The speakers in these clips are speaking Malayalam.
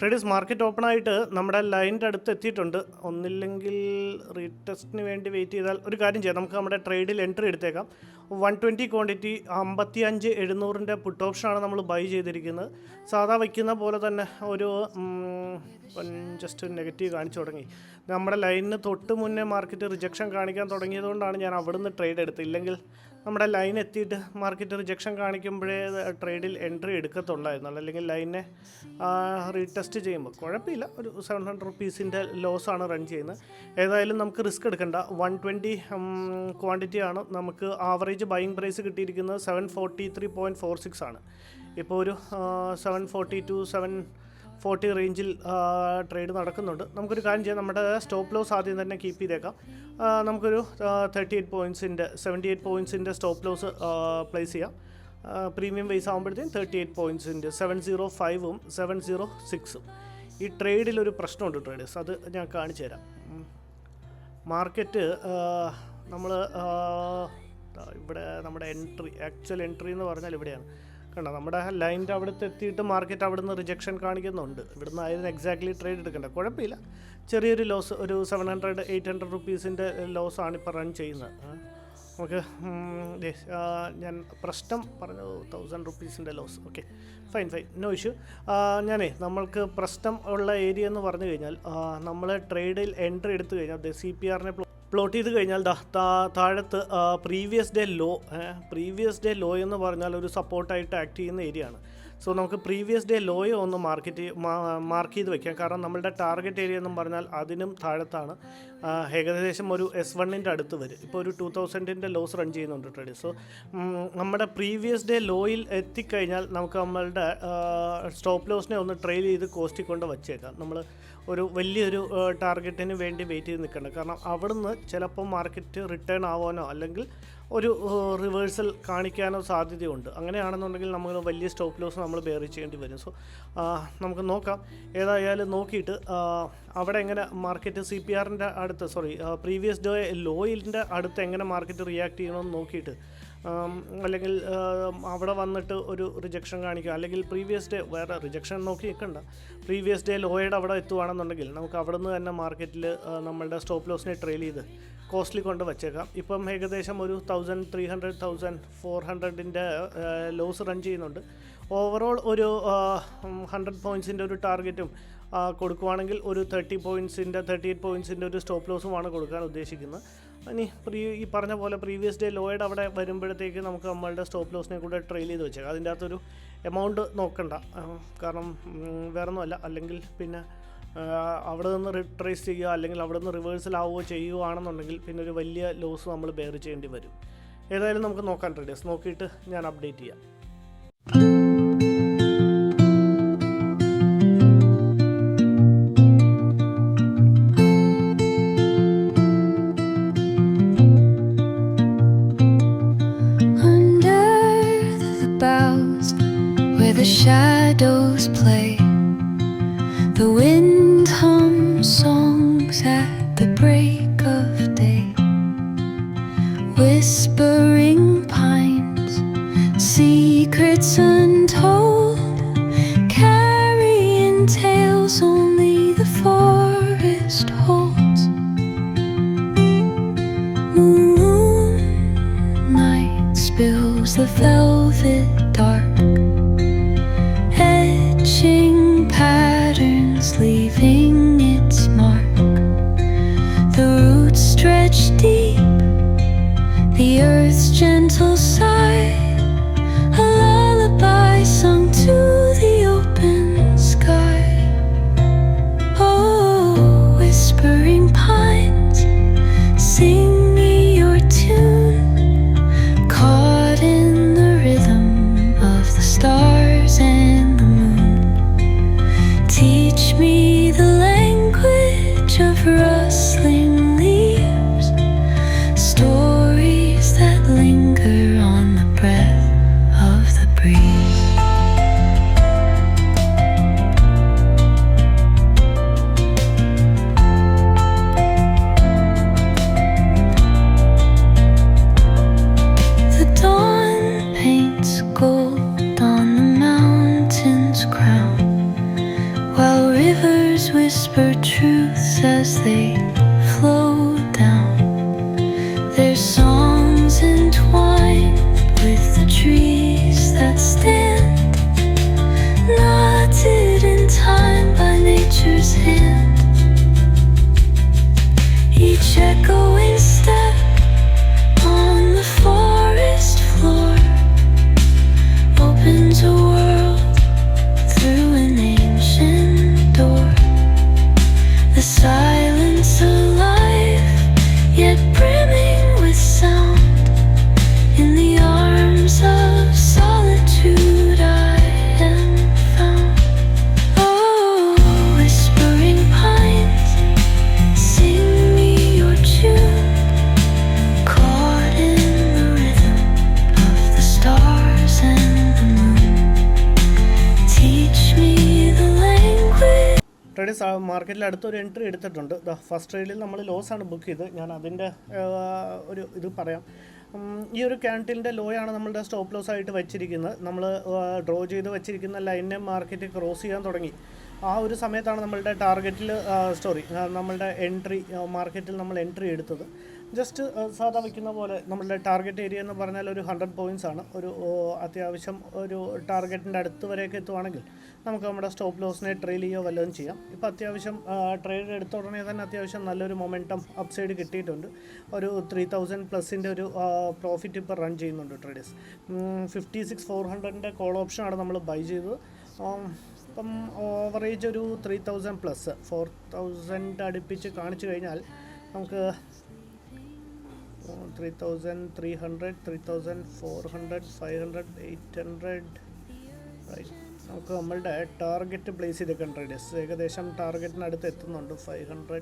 ട്രേഡേഴ്സ് മാർക്കറ്റ് ഓപ്പൺ ആയിട്ട് നമ്മുടെ ലൈനിൻ്റെ അടുത്ത് എത്തിയിട്ടുണ്ട്. ഒന്നില്ലെങ്കിൽ റീടെസ്റ്റിന് വേണ്ടി വെയിറ്റ് ചെയ്താൽ ഒരു കാര്യം ചെയ്യാം, നമുക്ക് നമ്മുടെ ട്രേഡിൽ എൻട്രി എടുത്തേക്കാം. 120 ക്വാണ്ടിറ്റി 55,700 പുട്ട് ഓപ്ഷനാണ് നമ്മൾ ബൈ ചെയ്തിരിക്കുന്നത്. സാധാ വയ്ക്കുന്ന പോലെ തന്നെ ഒരു ജസ്റ്റ് നെഗറ്റീവ് കാണിച്ചു തുടങ്ങി. നമ്മുടെ ലൈനിന് തൊട്ട് മുന്നേ മാർക്കറ്റ് റിജക്ഷൻ കാണിക്കാൻ തുടങ്ങിയതുകൊണ്ടാണ് ഞാൻ അവിടുന്ന് ട്രേഡ് എടുത്തത്. ഇല്ലെങ്കിൽ നമ്മുടെ ലൈൻ എത്തിയിട്ട് മാർക്കറ്റ് റിജക്ഷൻ കാണിക്കുമ്പോഴേ ട്രേഡിൽ എൻട്രി എടുക്കത്തുള്ളായിരുന്നു. അല്ലെങ്കിൽ ലൈനെ റീടെസ്റ്റ് ചെയ്യുമ്പോൾ കുഴപ്പമില്ല, ഒരു 700 റുപ്പീസിൻ്റെ ലോസാണ് റൺ ചെയ്യുന്നത്. ഏതായാലും നമുക്ക് റിസ്ക് എടുക്കണ്ട. 120 ക്വാണ്ടിറ്റിയാണ് നമുക്ക് ആവറേജ് ബൈയിങ് പ്രൈസ് കിട്ടിയിരിക്കുന്നത് 743.46 ആണ്. ഇപ്പോൾ ഒരു 740 to 740 റേഞ്ചിൽ ട്രേഡ് നടക്കുന്നുണ്ട്. നമുക്കൊരു കാര്യം ചെയ്യാം, നമ്മുടെ സ്റ്റോപ്പ് ലോസ് ആദ്യം തന്നെ കീപ്പ് ചെയ്തേക്കാം. നമുക്കൊരു 78 പോയിൻറ്റ്സിൻ്റെ സ്റ്റോപ്പ് ലോസ് പ്ലേസ് ചെയ്യാം. പ്രീമിയം ബേസ് ആകുമ്പോഴത്തേക്കും 38 പോയിൻറ്റ്സിൻ്റെ 705ഉം 706ഉം. ഈ ട്രേഡിലൊരു പ്രശ്നമുണ്ട് ട്രേഡേഴ്സ്, അത് ഞാൻ കാണിച്ചു തരാം. മാർക്കറ്റ് നമ്മൾ ഇവിടെ നമ്മുടെ ആക്ച്വൽ എൻട്രി എന്ന് പറഞ്ഞാൽ ഇവിടെയാണ് കണ്ടോ. നമ്മുടെ ലൈനിൻ്റെ അവിടുത്തെ എത്തിയിട്ട് മാർക്കറ്റ് അവിടെ നിന്ന് റിജക്ഷൻ കാണിക്കുന്നുണ്ട്. ഇവിടുന്ന് ആയിരുന്നു എക്സാക്ട്ലി ട്രേഡ് എടുക്കേണ്ട. കുഴപ്പമില്ല, ചെറിയൊരു ലോസ്, ഒരു 700-800 റുപ്പീസിൻ്റെ ലോസാണ് ഇപ്പോൾ റൺ ചെയ്യുന്നത്. നമുക്ക് ഞാൻ പ്രശ്നം പറഞ്ഞു 1000 റുപ്പീസിൻ്റെ loss. Okay, fine, no issue. നമ്മൾക്ക് പ്രശ്നം ഉള്ള ഏരിയ എന്ന് പറഞ്ഞു കഴിഞ്ഞാൽ നമ്മൾ ട്രേഡിൽ എൻട്രി എടുത്തു കഴിഞ്ഞാൽ CPR പ്ലോട്ട് ചെയ്ത് കഴിഞ്ഞാൽ താഴത്ത് പ്രീവിയസ് ഡേ ലോ എന്ന് പറഞ്ഞാൽ ഒരു സപ്പോർട്ടായിട്ട് ആക്ട് ചെയ്യുന്ന ഏരിയ ആണ്. സോ നമുക്ക് പ്രീവിയസ് ഡേ ലോയെ ഒന്ന് മാർക്ക് ചെയ്ത് വെക്കാം. കാരണം നമ്മളുടെ ടാർഗറ്റ് ഏരിയ എന്നും പറഞ്ഞാൽ അതിനും താഴത്താണ്. ഏകദേശം ഒരു S1-ൻ്റെ അടുത്ത് വരും. ഇപ്പോൾ ഒരു 2000-ൻ്റെ ലോസ് റൺ ചെയ്യുന്നുണ്ട് ട്രേഡ്. സോ നമ്മുടെ പ്രീവിയസ് ഡേ ലോയിൽ എത്തിക്കഴിഞ്ഞാൽ നമുക്ക് നമ്മളുടെ സ്റ്റോപ്പ് ലോസിനെ ഒന്ന് ട്രെയിൽ ചെയ്ത് കോസ്റ്റിൽ കൊണ്ട് വച്ചേക്കാം. നമ്മൾ ഒരു വലിയൊരു ടാർഗറ്റിന് വേണ്ടി വെയിറ്റ് ചെയ്ത് നിൽക്കണം. കാരണം അവിടുന്ന് ചിലപ്പോൾ മാർക്കറ്റ് റിട്ടേൺ ആവാനോ അല്ലെങ്കിൽ ഒരു റിവേഴ്സൽ കാണിക്കാനോ സാധ്യതയുണ്ട്. അങ്ങനെയാണെന്നുണ്ടെങ്കിൽ നമ്മൾ വലിയ സ്റ്റോപ്പ് ലോസ് നമ്മൾ ബെയർ ചെയ്യേണ്ടി വരും. സോ നമുക്ക് നോക്കാം. ഏതായാലും നോക്കിയിട്ട് അവിടെ എങ്ങനെ മാർക്കറ്റ് CPRൻ്റെ അടുത്ത് പ്രീവിയസ് ഡേ ലോയിൻ്റെ അടുത്ത് എങ്ങനെ മാർക്കറ്റ് റിയാക്ട് ചെയ്യണമെന്ന് നോക്കിയിട്ട്, അല്ലെങ്കിൽ അവിടെ വന്നിട്ട് ഒരു റിജക്ഷൻ കാണിക്കുക, അല്ലെങ്കിൽ പ്രീവിയസ് ഡേ വേറെ റിജക്ഷൻ നോക്കി നിൽക്കണ്ട, പ്രീവിയസ് ഡേ ലോയുടെ അവിടെ എത്തുകയാണെന്നുണ്ടെങ്കിൽ നമുക്ക് അവിടെ നിന്ന് തന്നെ മാർക്കറ്റിൽ നമ്മളുടെ സ്റ്റോപ്പ് ലോസിനെ ട്രെയിൽ ചെയ്ത് കോസ്റ്റ്ലി കൊണ്ട് വച്ചേക്കാം. ഇപ്പം ഏകദേശം ഒരു 1300-1400ൻ്റെ ലോസ് റൺ ചെയ്യുന്നുണ്ട്. ഓവറോൾ ഒരു 100 പോയിൻറ്റ്സിൻ്റെ ഒരു ടാർഗറ്റും കൊടുക്കുവാണെങ്കിൽ ഒരു 38 പോയിൻറ്റ്സിൻ്റെ ഒരു സ്റ്റോപ്പ് ലോസുമാണ് കൊടുക്കാൻ ഉദ്ദേശിക്കുന്നത്. ഇനി ഈ പറഞ്ഞ പോലെ പ്രീവിയസ് ഡേ ലോയുടെ അവിടെ വരുമ്പോഴത്തേക്ക് നമുക്ക് നമ്മളുടെ സ്റ്റോപ്പ് ലോസിനെ കൂടെ ട്രെയിൽ ചെയ്ത് വെച്ചേക്കാം. അതിൻ്റെ അകത്തൊരു എമൗണ്ട് നോക്കണ്ട, കാരണം വേറൊന്നുമല്ല. അല്ലെങ്കിൽ പിന്നെ അവിടെ നിന്ന് റിട്രേസ് ചെയ്യുക അല്ലെങ്കിൽ അവിടെ നിന്ന് റിവേഴ്സൽ ആവുകയോ ചെയ്യുകയാണെന്നുണ്ടെങ്കിൽ പിന്നെ ഒരു വലിയ ലോസ് നമ്മൾ ബെയർ ചെയ്യേണ്ടി വരും. ഏതായാലും നമുക്ക് നോക്കാം ട്രേഡേഴ്സ്, നോക്കിയിട്ട് ഞാൻ അപ്ഡേറ്റ് ചെയ്യാം. The shadows play, the wind hums songs at the break of day. Whispering pines, secrets untold, carrying tales only the forest holds. Moonlight spills the velvet dark, patterns leaving its mark. The roots stretch deep, the earth's gentle sigh, a lullaby sung to the open sky. Oh, whispering pines, sing me your tune, caught in the rhythm of the stars and teach me the language of rustling leaves, stories that linger on the breath of the breeze. The dawn paints gold on the mountain's crown, while whisper truths as they flow down. Their songs entwined with the trees that stand, knotted in time by nature's hand. Each echoing step on the forest floor opens a world through an ancient door. The silence alive, yet brimming with sound. In the arms of solitude I am found. Oh, whispering pines, sing me your tune, caught in the rhythm of the stars and the moon. Teach me the language. Traders മാർക്കറ്റിൽ അടുത്തൊരു എൻട്രി എടുത്തിട്ടുണ്ട്. ഫസ്റ്റ് ട്രേഡിൽ നമ്മൾ ലോസ് ആണ് ബുക്ക് ചെയ്ത്. ഞാൻ അതിൻ്റെ ഒരു ഇത് പറയാം. ഈ ഒരു ക്യാൻഡിലിൻ്റെ ലോയാണ് നമ്മളുടെ സ്റ്റോപ്പ് ലോസ് ആയിട്ട് വെച്ചിരിക്കുന്നത്. നമ്മൾ ഡ്രോ ചെയ്ത് വെച്ചിരിക്കുന്ന ലൈനിനെ മാർക്കറ്റ് ക്രോസ് ചെയ്യാൻ തുടങ്ങി. ആ ഒരു സമയത്താണ് നമ്മളുടെ ടാർഗറ്റിൽ നമ്മളുടെ എൻട്രി മാർക്കറ്റിൽ നമ്മൾ എൻട്രി എടുത്തത്. ജസ്റ്റ് സാധാ വയ്ക്കുന്ന പോലെ നമ്മളുടെ ടാർഗറ്റ് ഏരിയ എന്ന് പറഞ്ഞാൽ ഒരു 100 പോയിൻറ്റ്സ് ആണ്. ഒരു അത്യാവശ്യം ഒരു ടാർഗറ്റിൻ്റെ അടുത്ത് വരെയൊക്കെ എത്തുവാണെങ്കിൽ നമുക്ക് നമ്മുടെ സ്റ്റോപ്പ് ലോസിനെ ട്രെയിൽ ചെയ്യുകയോ വല്ലതും ചെയ്യാം. ഇപ്പോൾ അത്യാവശ്യം ട്രേഡ് എടുത്ത ഉടനെ തന്നെ അത്യാവശ്യം നല്ലൊരു മൊമെൻറ്റം അപ്പ് സൈഡ് കിട്ടിയിട്ടുണ്ട്. ഒരു 3000+ ഒരു പ്രോഫിറ്റ് ഇപ്പോൾ റൺ ചെയ്യുന്നുണ്ട് ട്രേഡേഴ്സ്. 56,400 കോൾ ഓപ്ഷനാണ് നമ്മൾ ബൈ ചെയ്തത്. ഇപ്പം ഓവറേജ് ഒരു 3000+, 4000 അടുപ്പിച്ച് കാണിച്ചു കഴിഞ്ഞാൽ നമുക്ക് 3,300, 3,400, 500, 800 റൈറ്റ്. നമുക്ക് നമ്മളുടെ ടാർഗറ്റ് പ്ലേസ് ചെയ്തേക്കാൻ ട്രേഡേഴ്സ് ഏകദേശം ടാർഗറ്റിനടുത്ത് എത്തുന്നുണ്ട്. 500,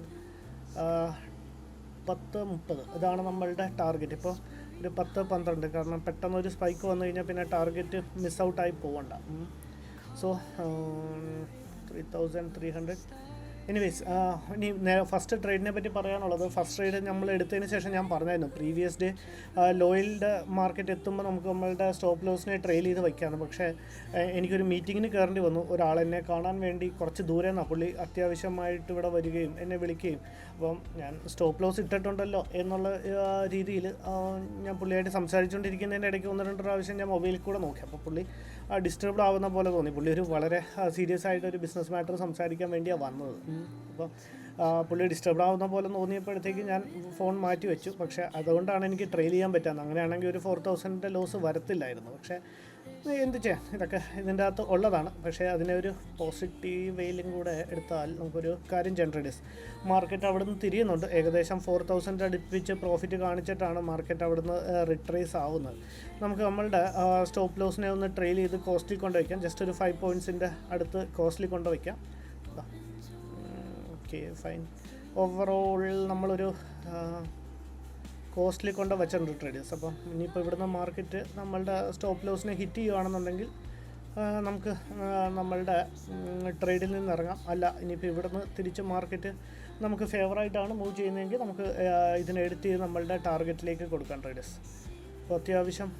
10, 30 ഇതാണ് നമ്മളുടെ ടാർഗറ്റ്. ഇപ്പോൾ ഒരു 10, 12 കാരണം പെട്ടെന്നൊരു സ്പൈക്ക് വന്നു കഴിഞ്ഞാൽ പിന്നെ ടാർഗറ്റ് മിസ് ഔട്ടായി പോകണ്ട. സോ 3,300. എനിവേസ് ഇനി ഫസ്റ്റ് ട്രേഡിനെ പറ്റി പറയാനുള്ളത്, ഫസ്റ്റ് ട്രേഡ് നമ്മൾ എടുത്തതിന് ശേഷം ഞാൻ പറഞ്ഞായിരുന്നു പ്രീവിയസ് ഡേ ലോയിൽഡ് മാർക്കറ്റ് എത്തുമ്പോൾ നമുക്ക് നമ്മളുടെ സ്റ്റോപ്പ് ലോസിനെ ട്രെയിൽ ചെയ്ത് വയ്ക്കാമെന്ന്. പക്ഷേ എനിക്കൊരു മീറ്റിങ്ങിന് കയറേണ്ടി വന്നു. ഒരാളെന്നെ കാണാൻ വേണ്ടി കുറച്ച് ദൂരെ നിന്നാണ്. പുള്ളി അത്യാവശ്യമായിട്ട് ഇവിടെ വരികയും എന്നെ വിളിക്കുകയും അപ്പം ഞാൻ സ്റ്റോപ്പ് ലോസ് ഇട്ടിട്ടുണ്ടല്ലോ എന്നുള്ള രീതിയിൽ ഞാൻ പുള്ളിയായിട്ട് സംസാരിച്ചുകൊണ്ടിരിക്കുന്നതിൻ്റെ ഇടയ്ക്ക് 1-2 പ്രാവശ്യം ഞാൻ മൊബൈലിൽ കൂടെ നോക്കി. അപ്പോൾ പുള്ളി ഡിസ്റ്റർബ്ഡ് ആവുന്ന പോലെ തോന്നി. പുള്ളി ഒരു വളരെ സീരിയസ് ആയിട്ടൊരു ബിസിനസ് മാറ്റർ സംസാരിക്കാൻ വേണ്ടിയാണ് വന്നത്. അപ്പോൾ പുള്ളി ഡിസ്റ്റർബ്ഡ് ആവുന്ന പോലെ തോന്നിയപ്പോഴത്തേക്ക് ഞാൻ ഫോൺ മാറ്റി വെച്ചു. പക്ഷേ അതുകൊണ്ടാണ് എനിക്ക് ട്രെയിൽ ചെയ്യാൻ പറ്റാത്തത്. അങ്ങനെയാണെങ്കിൽ ഒരു 4,000 ലോസ് വരത്തില്ലായിരുന്നു. പക്ഷേ എന്ത് ചെയ്യാം, ഇതൊക്കെ ഇതിൻ്റെ അകത്ത് ഉള്ളതാണ്. പക്ഷേ അതിനെ ഒരു പോസിറ്റീവ് വെയിലും കൂടെ എടുത്താൽ നമുക്കൊരു കാര്യം ചെയ്യാം. ട്രേഡേഴ്സ് മാർക്കറ്റ് അവിടെ നിന്ന് തിരിയുന്നുണ്ട്. ഏകദേശം 4,000 അടുപ്പിച്ച് പ്രോഫിറ്റ് കാണിച്ചിട്ടാണ് മാർക്കറ്റ് അവിടെ നിന്ന് റിട്രേസ് ആവുന്നത്. നമുക്ക് നമ്മളുടെ സ്റ്റോപ്പ് ലോസിനെ ഒന്ന് ട്രെയിൽ ചെയ്ത് കോസ്റ്റിൽ കൊണ്ടുവയ്ക്കാം. ജസ്റ്റ് ഒരു 5 പോയിൻറ്റ്സിൻ്റെ അടുത്ത് കോസ്റ്റിൽ കൊണ്ടുവയ്ക്കാം. Okay fine. ഓവറോൾ നമ്മളൊരു കോസ്റ്റ്ലി കൊണ്ട് വെച്ചിട്ടുണ്ട് ട്രേഡേഴ്സ്. അപ്പം ഇനിയിപ്പോൾ ഇവിടുന്ന് മാർക്കറ്റ് നമ്മളുടെ സ്റ്റോപ്പ് ലോസിനെ ഹിറ്റ് ചെയ്യുകയാണെന്നുണ്ടെങ്കിൽ നമുക്ക് നമ്മളുടെ ട്രേഡിൽ നിന്ന് ഇറങ്ങാം. അല്ല ഇനിയിപ്പോൾ ഇവിടുന്ന് തിരിച്ച് മാർക്കറ്റ് നമുക്ക് ഫേവറായിട്ടാണ് മൂവ് ചെയ്യുന്നതെങ്കിൽ നമുക്ക് ഇതിനെ എഡിറ്റ് ചെയ്ത് നമ്മളുടെ ടാർഗറ്റിലേക്ക് കൊടുക്കാം ട്രേഡേഴ്സ്. അപ്പോൾ അത്യാവശ്യം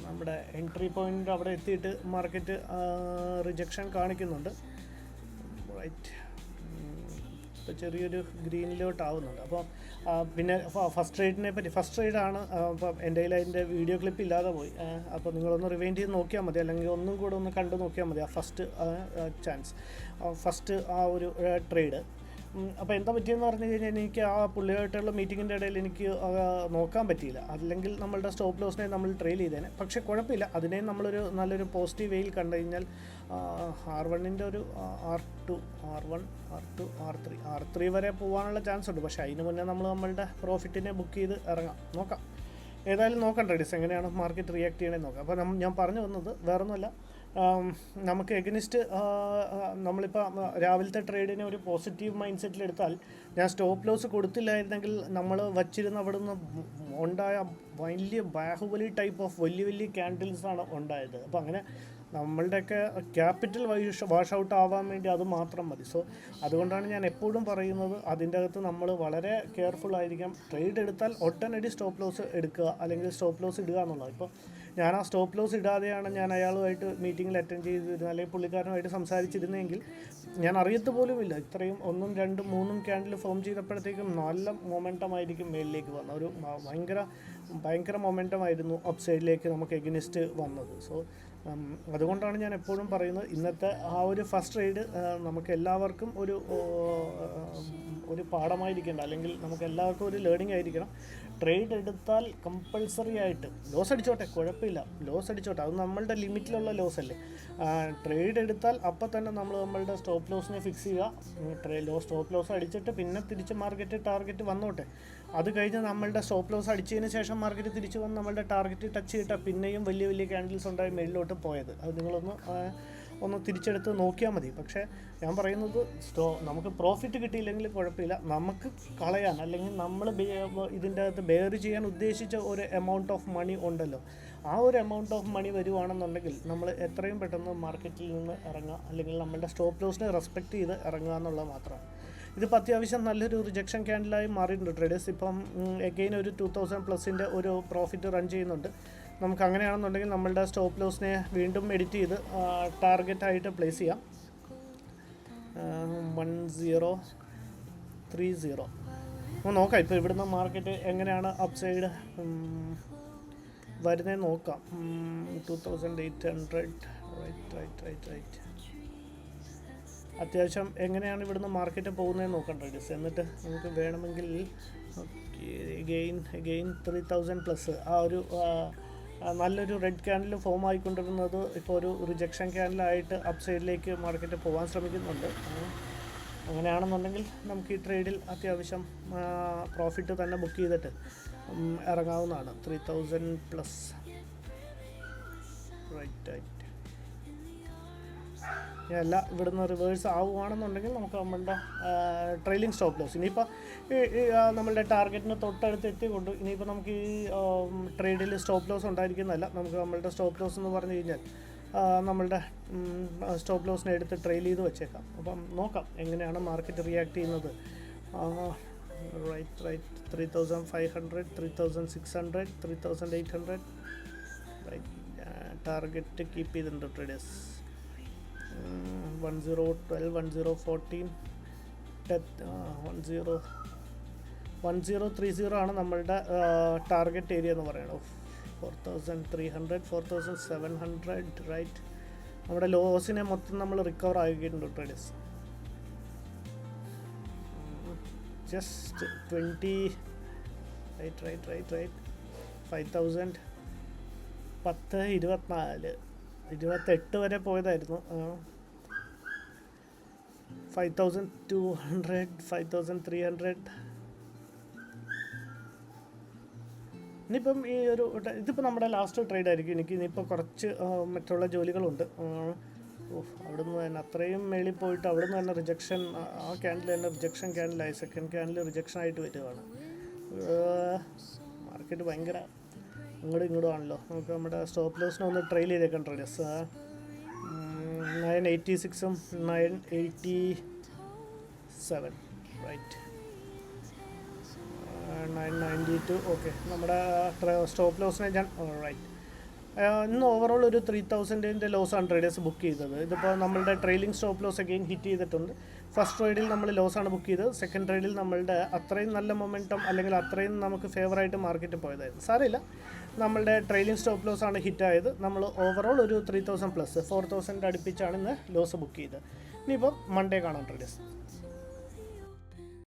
നമ്മുടെ എൻട്രി പോയിൻ്റ് അവിടെ എത്തിയിട്ട് മാർക്കറ്റ് റിജക്ഷൻ കാണിക്കുന്നുണ്ട്. റൈറ്റ്, ഇപ്പോൾ ചെറിയൊരു ഗ്രീനിലോട്ട് ആവുന്നുണ്ട്. അപ്പോൾ പിന്നെ ഫസ്റ്റ് ട്രേഡിനെ പറ്റി, ഫസ്റ്റ് ട്രേഡാണ്. അപ്പം എൻ്റെ കയ്യിൽ അതിൻ്റെ വീഡിയോ ക്ലിപ്പ് ഇല്ലാതെ പോയി. അപ്പോൾ നിങ്ങളൊന്ന് റിവൈൻഡ് ചെയ്ത് നോക്കിയാൽ മതി, അല്ലെങ്കിൽ ഒന്നും കൂടെ ഒന്ന് കണ്ടു നോക്കിയാൽ മതി ആ ഫസ്റ്റ് ചാൻസ്, ഫസ്റ്റ് ആ ഒരു ട്രേഡ്. അപ്പോൾ എന്താ പറ്റിയെന്ന് പറഞ്ഞു കഴിഞ്ഞാൽ എനിക്ക് ആ പുള്ളിയായിട്ടുള്ള മീറ്റിങ്ങിൻ്റെ ഇടയിൽ എനിക്ക് നോക്കാൻ പറ്റിയില്ല. അല്ലെങ്കിൽ നമ്മളുടെ സ്റ്റോപ്പ് ലോസിനെ നമ്മൾ ട്രെയിൽ ചെയ്തേനെ. പക്ഷേ കുഴപ്പമില്ല, അതിനെയും നമ്മളൊരു നല്ലൊരു പോസിറ്റീവ് വെയിൽ കണ്ടു കഴിഞ്ഞാൽ R1ൻ്റെ ഒരു R2, R1, R2, R3 വരെ പോകാനുള്ള ചാൻസ് ഉണ്ട്. പക്ഷേ അതിന് മുന്നേ നമ്മളുടെ പ്രോഫിറ്റിനെ ബുക്ക് ചെയ്ത് ഇറങ്ങാം. നോക്കാം, ഏതായാലും നോക്കാം ട്രേഡേഴ്സ് എങ്ങനെയാണ് മാർക്കറ്റ് റിയാക്ട് ചെയ്യണമെന്ന് നോക്കാം. അപ്പോൾ ഞാൻ പറഞ്ഞു വന്നത് വേറൊന്നുമല്ല, നമുക്ക് എഗനിസ്റ്റ് നമ്മളിപ്പോൾ രാവിലത്തെ ട്രേഡിനെ ഒരു പോസിറ്റീവ് മൈൻഡ് സെറ്റിലെടുത്താൽ, ഞാൻ സ്റ്റോപ്പ് ലോസ് കൊടുത്തില്ലായിരുന്നെങ്കിൽ നമ്മൾ വച്ചിരുന്ന അവിടെ നിന്ന് ഉണ്ടായ വലിയ ബാഹുബലി ടൈപ്പ് ഓഫ് വലിയ ക്യാൻഡിൽസാണ് ഉണ്ടായത്. അപ്പോൾ അങ്ങനെ നമ്മളുടെയൊക്കെ ക്യാപിറ്റൽ വാഷ് ഔട്ട് ആവാൻ വേണ്ടി അത് മാത്രം മതി. സോ അതുകൊണ്ടാണ് ഞാൻ എപ്പോഴും പറയുന്നത്, അതിൻ്റെ അകത്ത് നമ്മൾ വളരെ കെയർഫുൾ ആയിരിക്കാം. ട്രേഡ് എടുത്താൽ ഒട്ടനടി സ്റ്റോപ്പ് ലോസ് എടുക്കുക, അല്ലെങ്കിൽ സ്റ്റോപ്പ് ലോസ് ഇടുക എന്നുള്ളത്. ഇപ്പോൾ ഞാൻ ആ സ്റ്റോപ്പ് ലോസ് ഇടാതെയാണ് ഞാൻ അയാളുമായിട്ട് മീറ്റിങ്ങിൽ അറ്റൻഡ് ചെയ്തിരുന്നത്, അല്ലെങ്കിൽ പുള്ളിക്കാരനുമായിട്ട് സംസാരിച്ചിരുന്നെങ്കിൽ ഞാൻ അറിയത്ത് പോലുമില്ല. ഇത്രയും 1, 2, 3 ക്യാൻഡിൽ ഫോം ചെയ്തപ്പോഴത്തേക്കും നല്ല മൊമെൻറ്റം ആയിരിക്കും മേളിലേക്ക് വന്നത്. ഒരു ഭയങ്കര മൊമെൻറ്റം ആയിരുന്നു അപ്പ് സൈഡിലേക്ക് നമുക്ക് എഗനിസ്റ്റ് വന്നത്. സോ അതുകൊണ്ടാണ് ഞാൻ എപ്പോഴും പറയുന്നത്, ഇന്നത്തെ ആ ഒരു ഫസ്റ്റ് ട്രേഡ് നമുക്ക് എല്ലാവർക്കും ഒരു പാഠമായിരിക്കണം, അല്ലെങ്കിൽ നമുക്ക് എല്ലാവർക്കും ഒരു ലേണിംഗ് ആയിരിക്കണം. ട്രേഡ് എടുത്താൽ കമ്പൾസറി ആയിട്ട് ലോസ് അടിച്ചോട്ടെ, കുഴപ്പമില്ല, ലോസ് അടിച്ചോട്ടെ, അത് നമ്മളുടെ ലിമിറ്റിലുള്ള ലോസ് അല്ലേ. ട്രേഡ് എടുത്താൽ അപ്പം തന്നെ നമ്മളുടെ സ്റ്റോപ്പ് ലോസിനെ ഫിക്സ് ചെയ്യുക. സ്റ്റോപ്പ് ലോസ് അടിച്ചിട്ട് പിന്നെ തിരിച്ച് മാർക്കറ്റ് ടാർഗറ്റ് വന്നോട്ടെ. അത് കഴിഞ്ഞ് നമ്മളുടെ സ്റ്റോപ്പ് ലോസ് അടിച്ചതിന് ശേഷം മാർക്കറ്റ് തിരിച്ച് വന്ന് നമ്മളുടെ ടാർഗറ്റ് ടച്ച് ചെയ്തിട്ടാൽ പിന്നെയും വലിയ വലിയ ക്യാൻഡിൽസ് ഉണ്ടായി മേളിലോട്ട് പോയത്. അത് നിങ്ങളൊന്ന് തിരിച്ചെടുത്ത് നോക്കിയാൽ മതി. പക്ഷേ ഞാൻ പറയുന്നത് നമുക്ക് പ്രോഫിറ്റ് കിട്ടിയില്ലെങ്കിൽ കുഴപ്പമില്ല, നമുക്ക് കളയാൻ അല്ലെങ്കിൽ നമ്മൾ ഇതിൻ്റെ അകത്ത് ബെയർ ചെയ്യാൻ ഉദ്ദേശിച്ച ഒരു എമൗണ്ട് ഓഫ് മണി ഉണ്ടല്ലോ, ആ ഒരു എമൗണ്ട് ഓഫ് മണി വരുവാണെന്നുണ്ടെങ്കിൽ നമ്മൾ എത്രയും പെട്ടെന്ന് മാർക്കറ്റിൽ നിന്ന് ഇറങ്ങുക, അല്ലെങ്കിൽ നമ്മളുടെ സ്റ്റോപ്പ് ലോസിനെ റെസ്പെക്റ്റ് ചെയ്ത് ഇറങ്ങുക എന്നുള്ളത് മാത്രമാണ്. ഇതിപ്പോൾ അത്യാവശ്യം നല്ലൊരു റിജക്ഷൻ ക്യാൻഡിലായി മാറിയിട്ടുണ്ട്. ട്രേഡേഴ്സ് ഇപ്പം എഗെയിൻ ഒരു 2000+ ഒരു പ്രോഫിറ്റ് റൺ ചെയ്യുന്നുണ്ട്. നമുക്ക് അങ്ങനെയാണെന്നുണ്ടെങ്കിൽ നമ്മളുടെ സ്റ്റോപ്പ് ലോസിനെ വീണ്ടും എഡിറ്റ് ചെയ്ത് ടാർഗറ്റായിട്ട് പ്ലേസ് ചെയ്യാം. 1030 അപ്പോൾ നോക്കാം ഇപ്പോൾ ഇവിടുന്ന് മാർക്കറ്റ് എങ്ങനെയാണ് അപ്പ് സൈഡ് വരുന്നതെന്ന് നോക്കാം. 2800 റൈറ്റ്. അത്യാവശ്യം എങ്ങനെയാണ് ഇവിടുന്ന് മാർക്കറ്റ് പോകുന്നതെന്ന് നോക്കാം ട്രേഡേഴ്സ്. എന്നിട്ട് നമുക്ക് വേണമെങ്കിൽ എഗെയിൻ 3000+ ആ ഒരു നല്ലൊരു റെഡ് ക്യാൻഡിൽ ഫോം ആയിക്കൊണ്ടിരുന്നത് ഇപ്പോൾ ഒരു റിജക്ഷൻ ക്യാൻഡിലായിട്ട് അപ്പ് സൈഡിലേക്ക് മാർക്കറ്റ് പോകാൻ ശ്രമിക്കുന്നുണ്ട്. അങ്ങനെയാണെന്നുണ്ടെങ്കിൽ നമുക്ക് ഈ ട്രേഡിൽ അത്യാവശ്യം പ്രോഫിറ്റ് തന്നെ ബുക്ക് ചെയ്തിട്ട് ഇറങ്ങാവുന്നതാണ്. 3000+. റൈറ്റ്. അല്ല ഇവിടുന്ന് റിവേഴ്സ് ആവുകയാണെന്നുണ്ടെങ്കിൽ നമുക്ക് നമ്മളുടെ ട്രെയിലിംഗ് സ്റ്റോപ്പ് ലോസ് ഇനിയിപ്പോൾ നമ്മളുടെ ടാർഗറ്റിന് തൊട്ടടുത്ത് എത്തിക്കൊണ്ട് ഇനിയിപ്പോൾ നമുക്ക് ഈ ട്രേഡിൽ സ്റ്റോപ്പ് ലോസ് ഉണ്ടായിരിക്കുന്നതല്ല. നമുക്ക് നമ്മളുടെ സ്റ്റോപ്പ് ലോസ് എന്ന് പറഞ്ഞു കഴിഞ്ഞാൽ നമ്മളുടെ സ്റ്റോപ്പ് ലോസിനെ എടുത്ത് ട്രെയിൽ ചെയ്ത് വെച്ചേക്കാം. അപ്പം നോക്കാം എങ്ങനെയാണ് മാർക്കറ്റ് റിയാക്ട് ചെയ്യുന്നത്. Right 3500, 3600, 3800 right. ടാർഗറ്റ് കീപ്പ് ചെയ്തിട്ടുണ്ട് ട്രേഡേഴ്സ്. 1012, 1014, 1030 ആണ് നമ്മളുടെ ടാർഗറ്റ് ഏരിയ എന്ന് പറയുന്നത്. 4300, 4700 റൈറ്റ്. നമ്മുടെ ലോസിനെ മൊത്തം നമ്മൾ റിക്കവർ ആക്കിയിട്ടുണ്ട് ട്രേഡേഴ്സ്. ജസ്റ്റ് 20 റൈറ്റ് 5000, 10, 24, 28 വരെ പോയതായിരുന്നു. 5200, 5300. ഇനിയിപ്പം ഈ ഇതിപ്പോൾ നമ്മുടെ ലാസ്റ്റ് ട്രേഡ് ആയിരിക്കും. എനിക്ക് ഇനിയിപ്പോൾ കുറച്ച് മറ്റുള്ള ജോലികളുണ്ട്. അവിടുന്ന് തന്നെ അത്രയും മേളിൽ പോയിട്ട് അവിടുന്ന് തന്നെ റിജക്ഷൻ, ആ ക്യാൻഡിൽ തന്നെ റിജക്ഷൻ ക്യാൻഡിലായി. സെക്കൻഡ് ക്യാൻഡിൽ റിജക്ഷൻ ആയിട്ട് വരുവാണ്. മാർക്കറ്റ് ഭയങ്കര ഇങ്ങോട്ടും ആണല്ലോ. നമുക്ക് നമ്മുടെ സ്റ്റോപ്പ് ലോസിനെ ഒന്ന് ട്രെയിൽ ചെയ്തേക്കാം ട്രേഡേഴ്സ്. 986ഉം 987 റൈറ്റ്. 992 ഓക്കെ. നമ്മുടെ സ്റ്റോപ്പ് ലോസിനെ ഞാൻ റൈറ്റ്. ഇന്ന് ഓവറോൾ ഒരു 3000-ൻ്റെ ലോസാണ് ട്രേഡേഴ്സ് ബുക്ക് ചെയ്തത്. ഇതിപ്പോൾ നമ്മളുടെ trailing stop loss again hit ചെയ്തിട്ടുണ്ട്. ഫസ്റ്റ് ട്രേഡിൽ നമ്മൾ ലോസാണ് ബുക്ക് ചെയ്തത്. സെക്കൻഡ് ട്രേഡിൽ നമ്മളുടെ അത്രയും നല്ല മൊമെൻറ്റം അല്ലെങ്കിൽ അത്രയും നമുക്ക് ഫേവറായിട്ട് മാർക്കറ്റ് പോയതായിരുന്നു. സാരമില്ല, നമ്മളുടെ ട്രെയിലിംഗ് സ്റ്റോപ്പ് ലോസാണ് ഹിറ്റായത്. നമ്മൾ ഓവറോൾ ഒരു 3000+, 4000 അടുപ്പിച്ചാണ് ഇന്ന് ലോസ് ബുക്ക് ചെയ്തത്. ഇനിയിപ്പോൾ മൺഡേ കാണാം ട്രേഡേഴ്സ്.